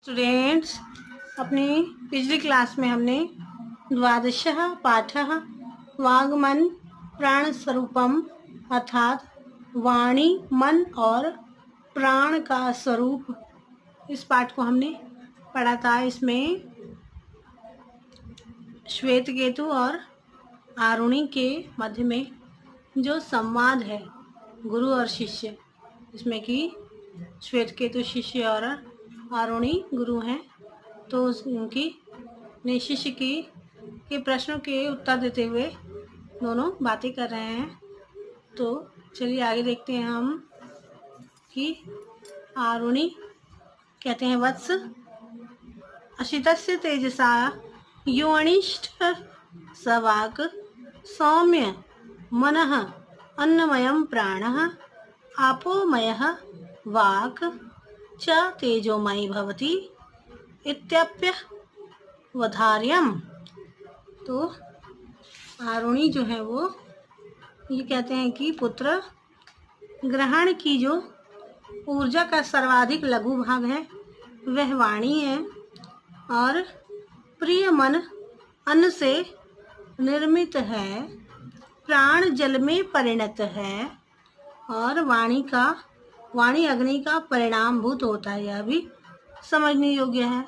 Students, अपनी पिछली class में हमने द्वादशः पाठः वाग्मन प्राण स्वरूपम अर्थात वाणी, मन और प्राण का स्वरूप, इस पाठ को हमने पढ़ा था। इसमें श्वेत केतु और आरुणि के मध्य में जो संवाद है गुरु और शिष्य, इसमें कि श्वेत केतु शिष्य और आरुणि गुरु हैं, तो उनकी ने शिष्य के प्रश्नों के उत्तर देते हुए दोनों बातें कर रहे हैं। तो चलिए आगे देखते हैं हम कि आरुणि कहते हैं, वत्स अशितस्य तेजसा योनिष्ठ सवाक सौम्य मनः अन्नमयं प्राणः आपोमयः वाक् च तेजोमयी भवति इत्यप्यवधार्यम्। तो आरुणि जो है वो ये कहते हैं कि पुत्र, ग्रहण की जो ऊर्जा का सर्वाधिक लघु भाग है वह वाणी है, और प्रिय मन अन्न से निर्मित है, प्राण जल में परिणत है और वाणी अग्नि का परिणाम भूत होता है। यह भी समझने योग्य है।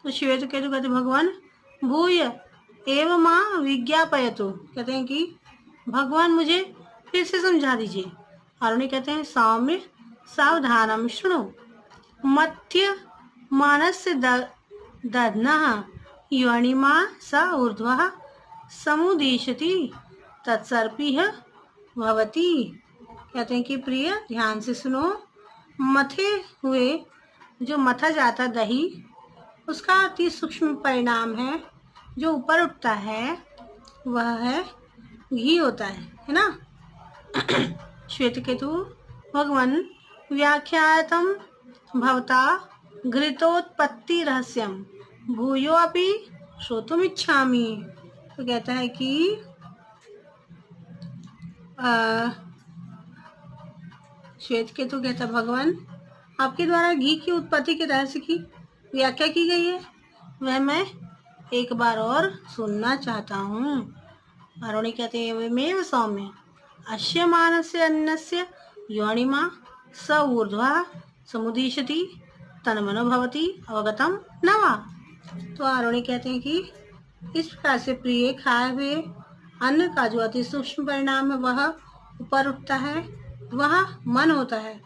तो श्वेत केतु कहते भगवान भूय एव मां विज्ञापयतु, कहते हैं कि भगवान मुझे फिर से समझा दीजिए। आरुणि कहते हैं सौम्य सावधानम शृणु मध्य मानस्य दध्नः योनिमा स ऊर्ध्वः समुदीशति तत्सर्पिः भवति। कहते हैं कि प्रिय, ध्यान से सुनो, मथे हुए जो मथा जाता दही, उसका अति सूक्ष्म परिणाम है जो ऊपर उठता है, वह है घी होता है ना। श्वेत केतु भगवान व्याख्यातम भवता घृतोत्पत्ति रहस्यम भूयो अपि श्रोतुमिच्छामि। तो कहता है कि श्वेत केतु कहता भगवान, आपके द्वारा घी की उत्पत्ति के रहस्य की व्याख्या की गई है, वह मैं एक बार और सुनना चाहता हूँ। आरुणि कहते हैं मेव सौम्य अस्य मानस्य अन्नस्य योनिमा स ऊर्ध्वः समुदीशति तन्मनो भवति अवगतम न वा। तो आरुणि कहते हैं कि इस प्रकार से प्रिय, खाए हुए अन्न का जो अति सूक्ष्म परिणाम है वह ऊपर उठता है, वह मन होता है।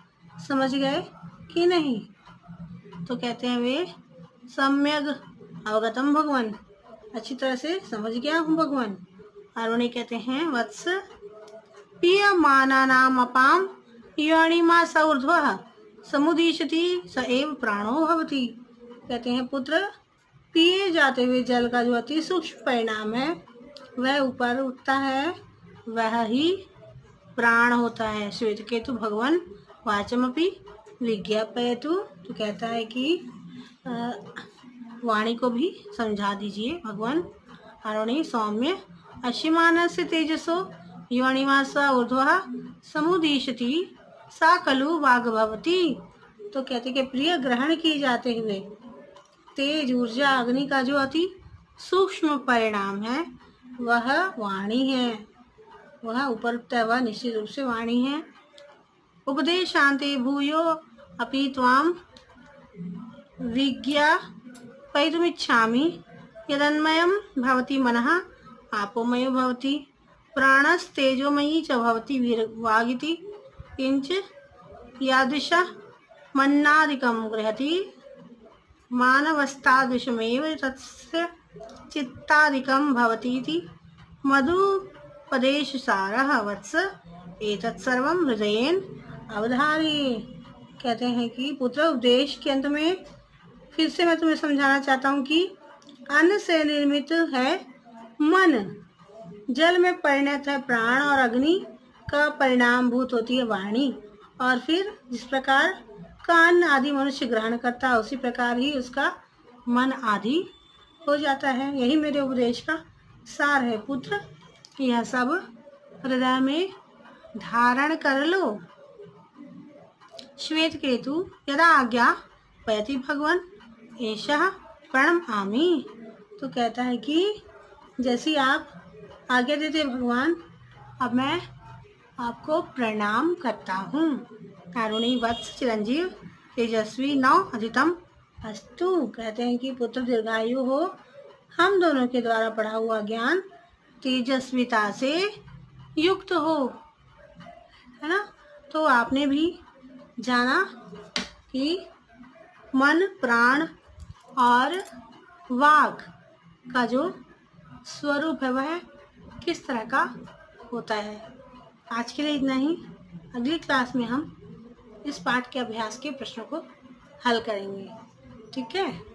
समझ गए कि नहीं? तो कहते हैं वे सम्यग अवगतम भगवान, अच्छी तरह से समझ गया हूँ भगवान। आरुणि कहते हैं वत्स पीयमानानाम अपाम योनिमा स ऊर्ध्वः समुदीशति स एव प्राणो भवति। कहते हैं पुत्र, पिए जाते हुए जल का जो अति सूक्ष्म परिणाम है वह ऊपर उठता है, वह ही प्राण होता है। श्वेत केतु भगवान वाचमपि विज्ञापयतु, तो कहता है कि वाणी को भी समझा दीजिए भगवान। आरुणि सौम्य अश्यमानस्य तेजसो योनिमासा ऊर्ध्वः समुदीशति सा खलु वाग् भवति। तो कहते कि प्रिय, ग्रहण की जाते हुए तेज ऊर्जा अग्नि का जो अति सूक्ष्म परिणाम है वह वाणी है, वह ऊपर उठता है, वह निश्चित रूप से वाणी है। उपदेशान्ते भूयो अपि त्वां विज्ञापयितुमिच्छामि यदन्मयं भवति मनः आपोमयो भवति प्राणस्तेजोमयी च भवति वागिति किंच यादृशः मन्नादिकं गृहति मानवस्तादृशमेव तस्य चित्तादिकं भवतीति मधुपदेशसारः वत्स एतत् सर्वं हृदयेन अवधारय। कहते हैं कि पुत्र, उपदेश के अंत में फिर से मैं तुम्हें समझाना चाहता हूँ कि अन्न से निर्मित है मन, जल में परिणत है प्राण और अग्नि का परिणाम भूत होती है वाणी, और फिर जिस प्रकार का अन्न आदि मनुष्य ग्रहण करता है उसी प्रकार ही उसका मन आदि हो जाता है। यही मेरे उपदेश का सार है पुत्र, यह सब हृदय में धारण कर लो। श्वेत केतु यदा आज्ञा पयति भगवान एषः प्रणमामि। तो कहता है कि जैसी आप आज्ञा देते भगवान, अब मैं आपको प्रणाम करता हूँ। अरुणी वत्स चिरंजीव तेजस्वी नव अधितम अस्तु। कहते हैं कि पुत्र दीर्घायु हो, हम दोनों के द्वारा पढ़ा हुआ ज्ञान तेजस्विता से युक्त हो, है ना। तो आपने भी जाना कि मन, प्राण और वाक का जो स्वरूप है वह किस तरह का होता है। आज के लिए इतना ही। अगली क्लास में हम इस पाठ के अभ्यास के प्रश्नों को हल करेंगे। ठीक है।